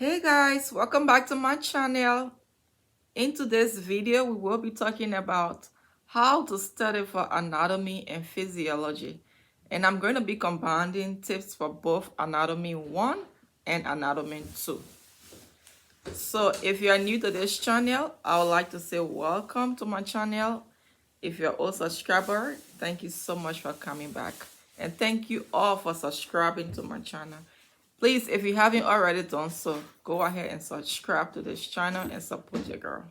Hey guys, welcome back to my channel. In today's video, we will be talking about how to study for anatomy and physiology. And I'm going to be combining tips for both anatomy 1 and anatomy 2. So if you are new to this channel, I would like to say welcome to my channel. If you're a subscriber, thank you so much for coming back. And thank you all for subscribing to my channel. Please, if you haven't already done so, go ahead and subscribe to this channel and support your girl.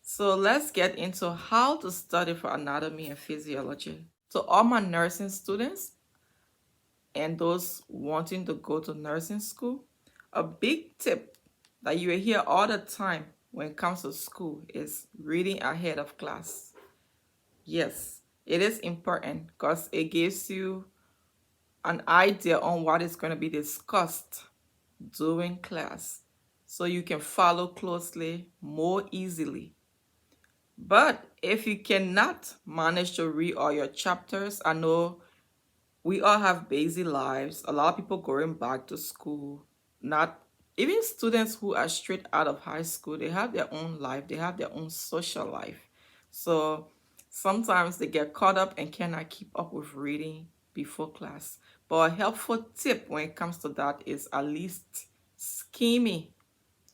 So let's get into how to study for anatomy and physiology. To all my nursing students and those wanting to go to nursing school, a big tip that you will hear all the time when it comes to school is reading ahead of class. Yes, it is important because it gives you an idea on what is going to be discussed during class so you can follow closely more easily. But if you cannot manage to read all your chapters, I know we all have busy lives. A lot of people going back to school, not even students who are straight out of high school, they have their own life, they have their own social life. So sometimes they get caught up and cannot keep up with reading before class. But a helpful tip when it comes to that is at least skimming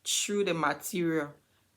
through the material,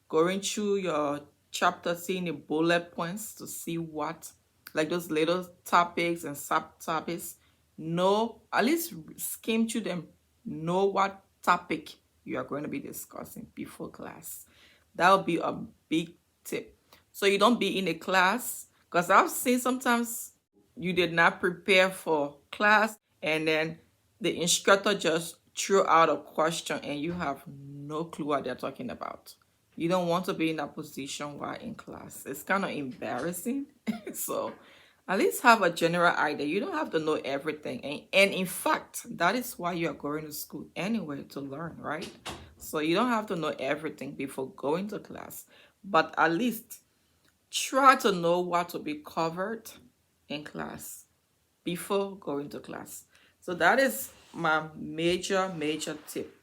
going through your chapter, seeing the bullet points to see what, like those little topics and subtopics. Know, at least skim through them, know what topic you are going to be discussing before class. That would be a big tip. So you don't be in a class, because I've seen sometimes you did not prepare for class and then the instructor just threw out a question and you have no clue what they're talking about. You don't want to be in that position while in class. It's kind of embarrassing. So at least have a general idea. You don't have to know everything. And in fact, that is why you are going to school anyway, to learn, right? So you don't have to know everything before going to class. But at least try to know what will be covered in class before going to class. So that is my major tip,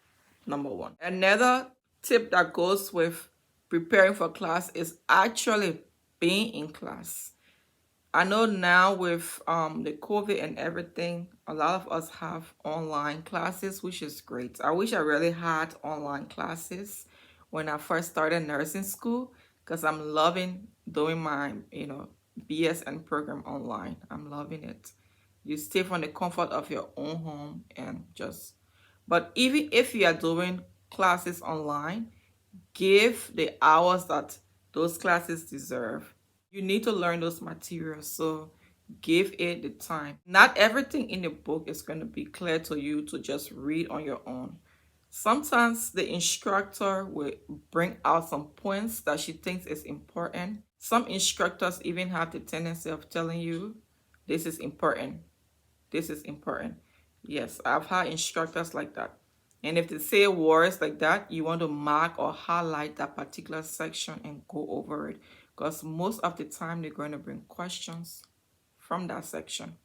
number 1. Another tip that goes with preparing for class is actually being in class. I know now with the COVID and everything, a lot of us have online classes, which is great. I wish I really had online classes when I first started nursing school, because I'm loving doing my, BSN program online. I'm loving it. You stay from the comfort of your own home and just, but even if you are doing classes online, give the hours that those classes deserve. You need to learn those materials, so give it the time. Not everything in the book is going to be clear to you to just read on your own. Sometimes the instructor will bring out some points that she thinks is important. Some instructors even have the tendency of telling you, this is important. This is important. Yes, I've had instructors like that. And if they say words like that, you want to mark or highlight that particular section and go over it. Because most of the time, they're going to bring questions from that section.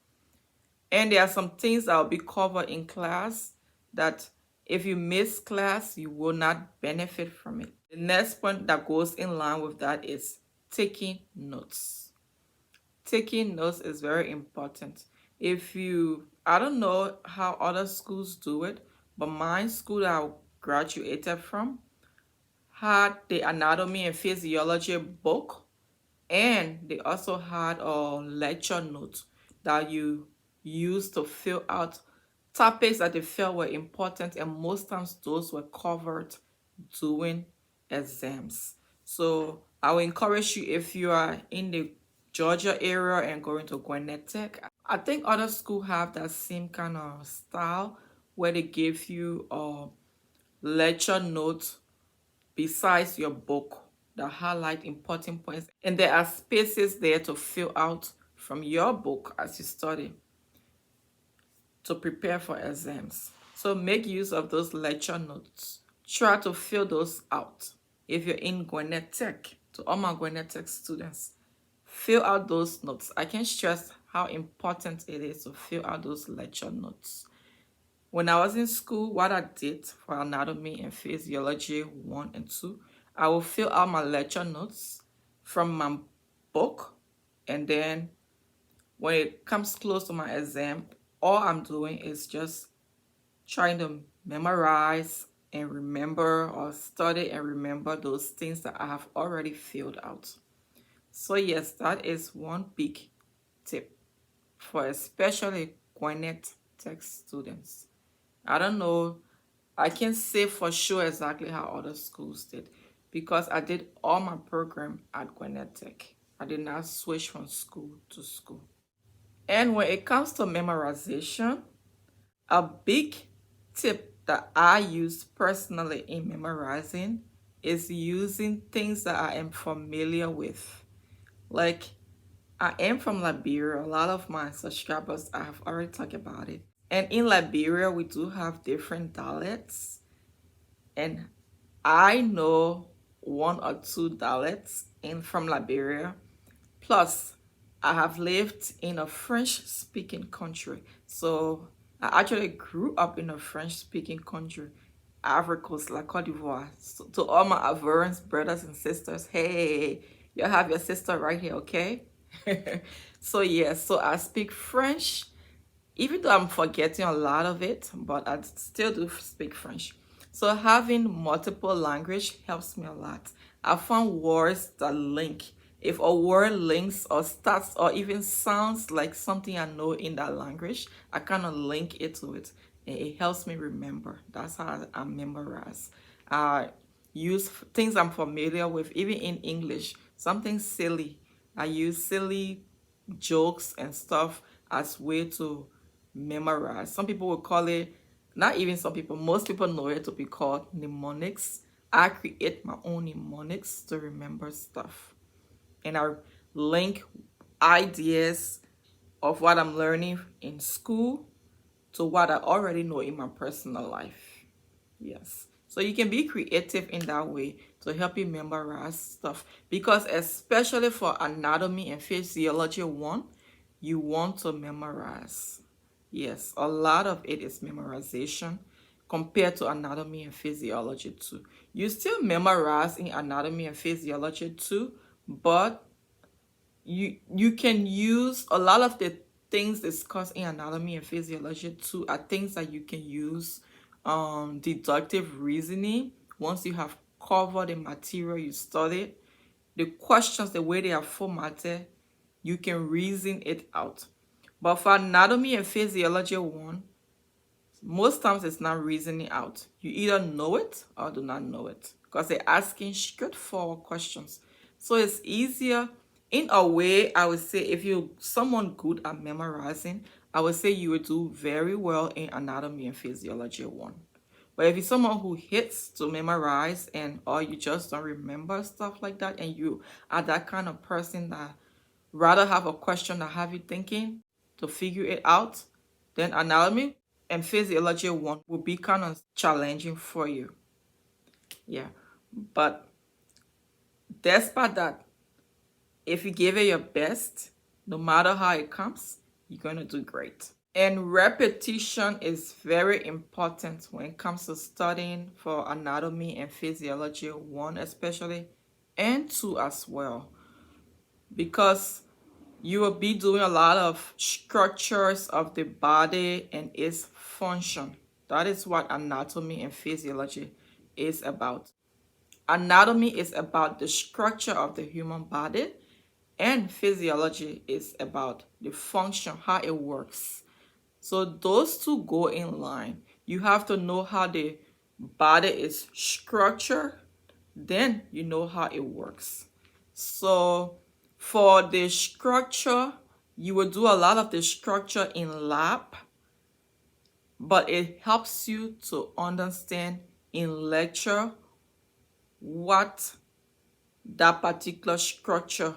And there are some things that will be covered in class that if you miss class, you will not benefit from it. The next point that goes in line with that is taking notes. Taking notes is very important. If you, I don't know how other schools do it, but my school that I graduated from had the anatomy and physiology book, and they also had a lecture note that you use to fill out topics that they felt were important, and most times those were covered during exams. So I will encourage you, if you are in the Georgia area and going to Gwinnett Tech, I think other schools have that same kind of style where they give you a lecture note besides your book that highlight important points, and there are spaces there to fill out from your book as you study to prepare for exams. So make use of those lecture notes. Try to fill those out. If you're in Gwinnett Tech, to all my Gwinnett Tech students, fill out those notes. I can't stress how important it is to fill out those lecture notes. When I was in school, what I did for anatomy and physiology 1 and 2, I will fill out my lecture notes from my book, and then when it comes close to my exam, all I'm doing is just trying to memorize and remember, or study and remember those things that I have already filled out. So yes, that is one big tip for especially Gwinnett Tech students. I don't know, I can't say for sure exactly how other schools did, because I did all my program at Gwinnett Tech. I did not switch from school to school. And when it comes to memorization, a big tip that I use personally in memorizing is using things that I am familiar with. Like, I am from Liberia. A lot of my subscribers, I have already talked about it. And in Liberia, we do have different dialects. And I know 1 or 2 dialects from Liberia. Plus, I have lived in a French-speaking country. So I actually grew up in a French-speaking country, Ivory Coast, like Cote d'Ivoire. So to all my Ivorian brothers and sisters, hey, you have your sister right here, okay? So yeah, so I speak French, even though I'm forgetting a lot of it, but I still do speak French. So having multiple language helps me a lot. I found words that link. If a word links or starts or even sounds like something I know in that language, I kind of link it to it, and it helps me remember. That's how I memorize. I use things I'm familiar with, even in English. Something silly, I use silly jokes and stuff as way to memorize. Some people will call it, not even some people, most people know it to be called mnemonics. I create my own mnemonics to remember stuff. And I link ideas of what I'm learning in school to what I already know in my personal life. Yes. So you can be creative in that way to help you memorize stuff. Because especially for anatomy and physiology 1, you want to memorize. Yes, a lot of it is memorization compared to anatomy and physiology 2. You still memorize in anatomy and physiology 2, but you can use a lot of the things discussed in anatomy and physiology 2 are things that you can use deductive reasoning. Once you have covered the material you studied, the questions, the way they are formatted, you can reason it out. But for anatomy and physiology 1, most times it's not reasoning out. You either know it or do not know it, because they're asking straightforward questions. So it's easier. In a way, I would say if you're someone good at memorizing, I would say you would do very well in anatomy and physiology 1. But if you're someone who hates to memorize, and or you just don't remember stuff like that, and you are that kind of person that rather have a question that have you thinking to figure it out, then anatomy and physiology 1 will be kind of challenging for you. Yeah. But despite that, if you give it your best, no matter how it comes, you're going to do great. And repetition is very important when it comes to studying for anatomy and physiology 1 especially, and 2 as well. Because you will be doing a lot of structures of the body and its function. That is what anatomy and physiology is about. Anatomy is about the structure of the human body, and physiology is about the function, how it works. So those two go in line. You have to know how the body is structured, then you know how it works. So for the structure, you will do a lot of the structure in lab, but it helps you to understand in lecture what that particular structure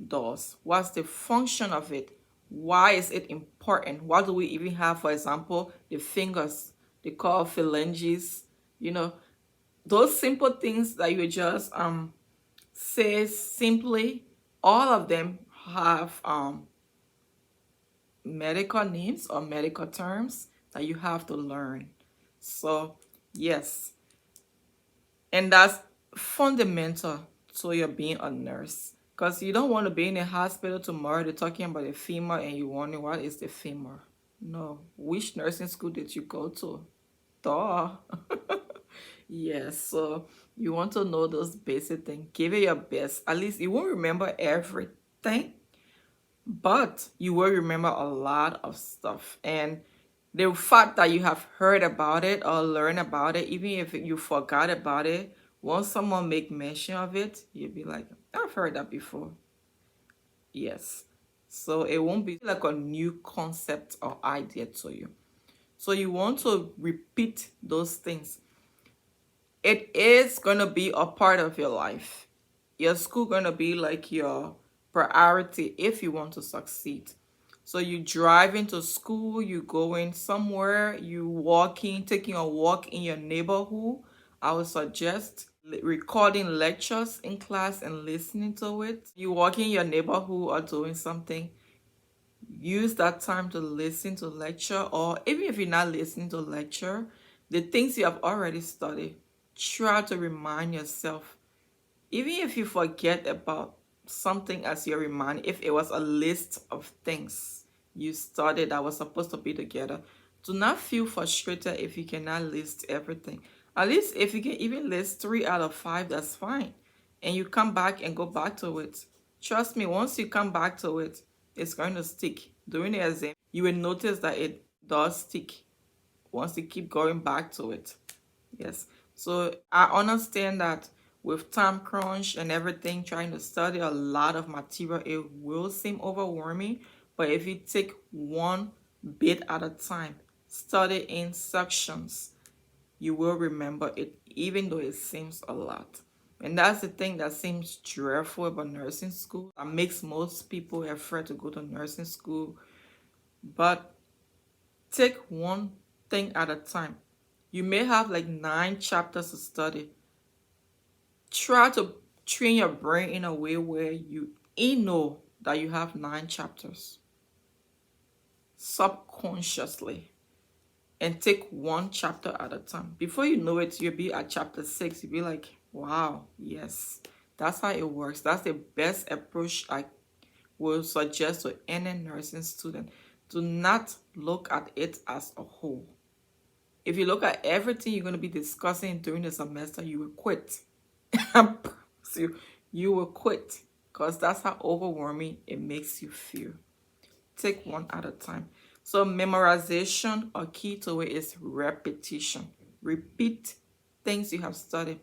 does. What's the function of it? Why is it important? What do we even have, for example, the fingers, they call phalanges, you know, those simple things that you just say simply, all of them have medical names or medical terms that you have to learn. So yes, and that's fundamental to your being a nurse. Because you don't want to be in a hospital tomorrow, they're talking about a femur, and you wondering what is the femur. No. Which nursing school did you go to? Duh. Yes, so you want to know those basic things. Give it your best. At least you won't remember everything, but you will remember a lot of stuff. And the fact that you have heard about it or learned about it, even if you forgot about it, once someone make mention of it, you'll be like, I've heard that before. Yes. So it won't be like a new concept or idea to you. So you want to repeat those things. It is going to be a part of your life. Your school going to be like your priority if you want to succeed. So you drive into school, you going somewhere, you walking, taking a walk in your neighborhood. I would suggest recording lectures in class and listening to it. You walk in your neighborhood or doing something, use that time to listen to lecture, or even if you're not listening to lecture, the things you have already studied, try to remind yourself. Even if you forget about something as your reminder, if it was a list of things you studied that was supposed to be together, do not feel frustrated if you cannot list everything. At least if you can even list 3 out of 5, that's fine. And you come back and go back to it. Trust me, once you come back to it, it's going to stick. During the exam, you will notice that it does stick once you keep going back to it. Yes. So I understand that with time crunch and everything, trying to study a lot of material, it will seem overwhelming. But if you take one bit at a time, study in sections, you will remember it, even though it seems a lot. And that's the thing that seems dreadful about nursing school. That makes most people afraid to go to nursing school. But take one thing at a time. You may have like 9 chapters to study. Try to train your brain in a way where you know that you have 9 chapters subconsciously, and take one chapter at a time. Before you know it, you'll be at chapter 6. You'll be like, wow, yes, that's how it works. That's the best approach I will suggest to any nursing student. Do not look at it as a whole. If you look at everything you're going to be discussing during the semester, you will quit. I promise you will quit, because that's how overwhelming it makes you feel. Take one at a time. So memorization, or key to it, is repetition. Repeat things you have studied.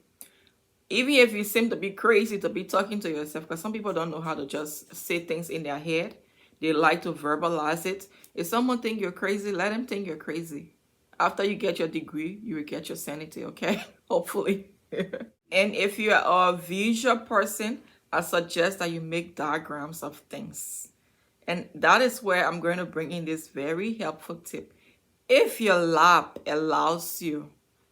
Even if you seem to be crazy to be talking to yourself, because some people don't know how to just say things in their head. They like to verbalize it. If someone think you're crazy, let them think you're crazy. After you get your degree, you will get your sanity, okay? Hopefully. And if you are a visual person, I suggest that you make diagrams of things. And that is where I'm going to bring in this very helpful tip. If your lab allows you,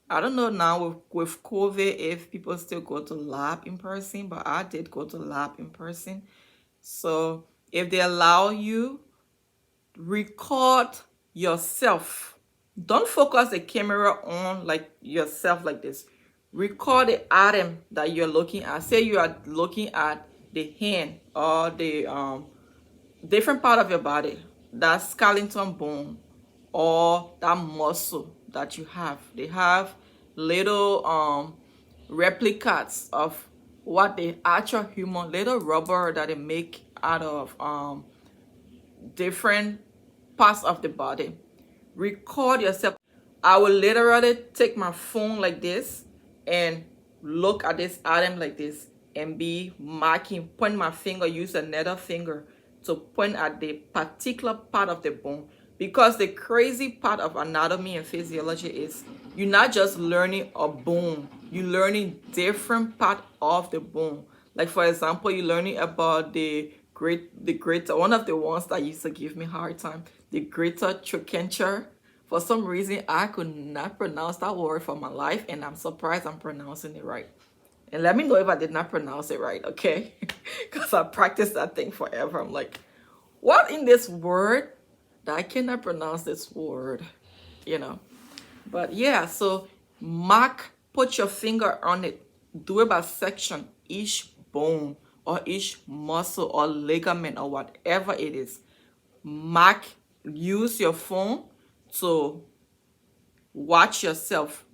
I don't know now with COVID if people still go to lab in person, but I did go to lab in person. So if they allow you, record yourself. Don't focus the camera on like yourself like this. Record the item that you're looking at. Say you are looking at the hand or the different part of your body, that skeleton bone or that muscle that you have. They have little replicas of what the actual human, little rubber that they make out of different parts of the body. Record yourself. I will literally take my phone like this and look at this item like this and be marking, point my finger, use another finger to point at the particular part of the bone. Because the crazy part of anatomy and physiology is you're not just learning a bone, you're learning different part of the bone. Like for example, you're learning about the greater, one of the ones that used to give me a hard time, the greater trochanter. For some reason, I could not pronounce that word for my life, and I'm surprised I'm pronouncing it right. And let me know if I did not pronounce it right, okay? Because I practiced that thing forever. I'm like, what in this word that I cannot pronounce this word? you know. But yeah, so mark, put your finger on it. Do it by section, each bone or each muscle or ligament or whatever it is. Mark, use your phone to watch yourself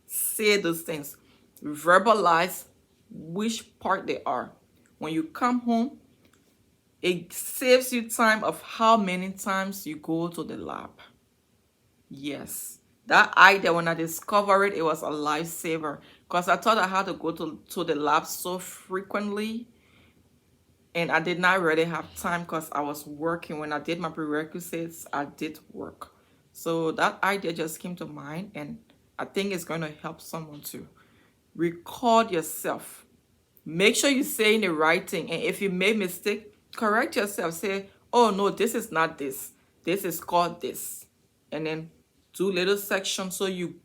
say those things. Verbalize which part they are. When you come home, it saves you time of how many times you go to the lab. Yes. That idea, when I discovered it, it was a lifesaver because I thought I had to go to the lab so frequently, and I did not really have time because I was working. When I did my prerequisites, I did work. So that idea just came to mind, and I think it's going to help someone to record yourself. Make sure you're saying the right thing, and if you made mistake, correct yourself. Say, oh no, this is not this, this is called this. And then do little sections, so you,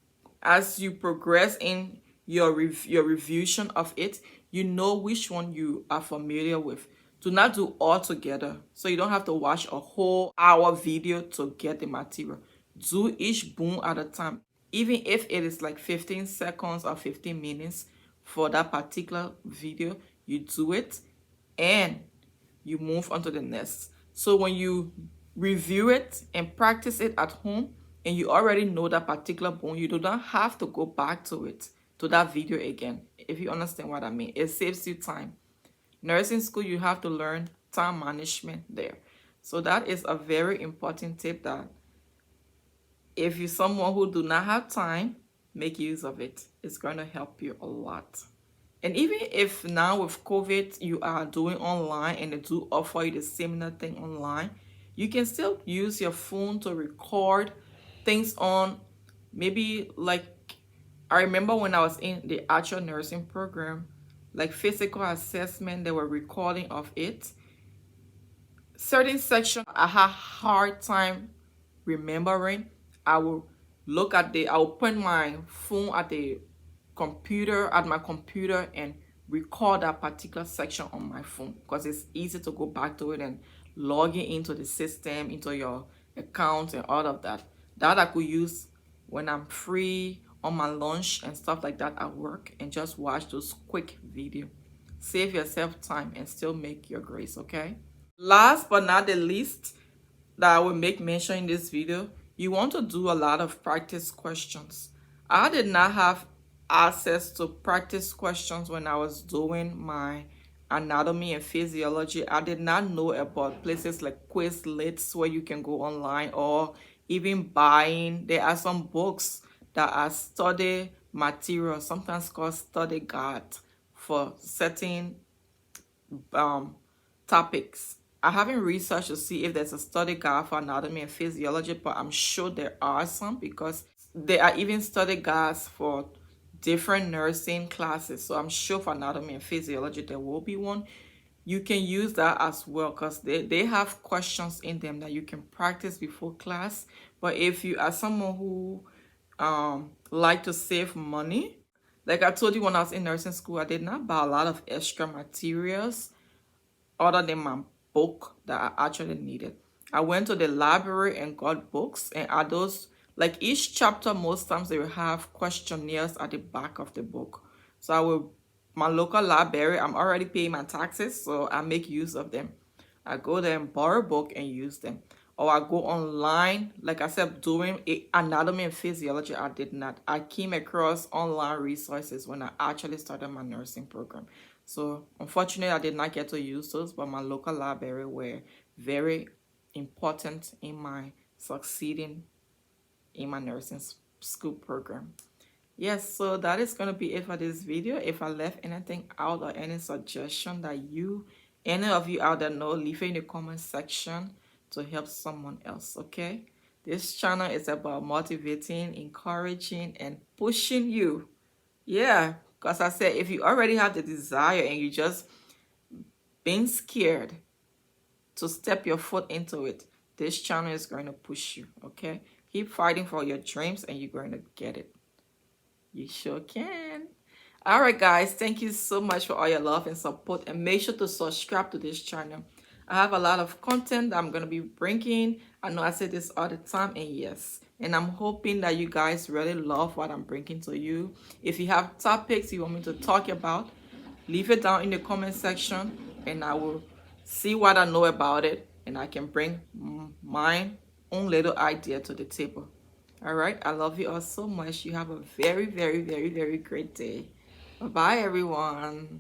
as you progress in your revision of it, you know which one you are familiar with. Do not do all together, so you don't have to watch a whole hour video to get the material. Do each boom at a time, even if it is like 15 seconds or 15 minutes for that particular video. You do it and you move on to the next. So when you review it and practice it at home, and you already know that particular bone, you do not have to go back to it, to that video again. If you understand what I mean, it saves you time. Nursing school, you have to learn time management there. So that is a very important tip, that if you're someone who do not have time, make use of it. It's going to help you a lot. And even if now with COVID you are doing online and they do offer you the similar thing online, you can still use your phone to record things on, maybe like, I remember when I was in the actual nursing program, like physical assessment, they were recording of it. Certain section I had hard time remembering. I will I will point my phone at my computer and record that particular section on my phone, because it's easy to go back to it and logging into the system, into your account and all of that. That I could use when I'm free on my lunch and stuff like that at work, and just watch those quick videos. Save yourself time and still make your grades, okay? Last but not the least, that I will make mention in this video, you want to do a lot of practice questions. I did not have access to practice questions when I was doing my anatomy and physiology. I did not know about places like Quizlets where you can go online, or even buying. There are some books that are study material, sometimes called study guide, for certain topics. I haven't researched to see if there's a study guide for anatomy and physiology, but I'm sure there are some, because there are even study guides for different nursing classes. So I'm sure for anatomy and physiology there will be one. You can use that as well, because they have questions in them that you can practice before class. But if you are someone who like to save money, like I told you, when I was in nursing school, I did not buy a lot of extra materials other than my book that I actually needed. I went to the library and got books, and at those, like each chapter, most times they will have questionnaires at the back of the book. So I will, my local library, I'm already paying my taxes, so I make use of them. I go there and borrow a book and use them. Or I go online, like I said, doing anatomy and physiology, I did not. I came across online resources when I actually started my nursing program. So unfortunately, I did not get to use those, but my local library were very important in my succeeding in my nursing school program. Yes, so that is going to be it for this video. If I left anything out or any suggestion that any of you out there know, leave it in the comment section to help someone else, okay? This channel is about motivating, encouraging, and pushing you. Yeah, because I said, if you already have the desire and you just been scared to step your foot into it, this channel is going to push you, okay? Keep fighting for your dreams and you're going to get it. You sure can. All right, guys, thank you so much for all your love and support, and make sure to subscribe to this channel. I have a lot of content that I'm going to be bringing. I know I say this all the time, and yes, And I'm hoping that you guys really love what I'm bringing to you. If you have topics you want me to talk about, leave it down in the comment section and I will see what I know about it and I can bring my own little idea to the table. All right, I love you all so much. You have a very, very, very, very great day. Bye-bye, everyone.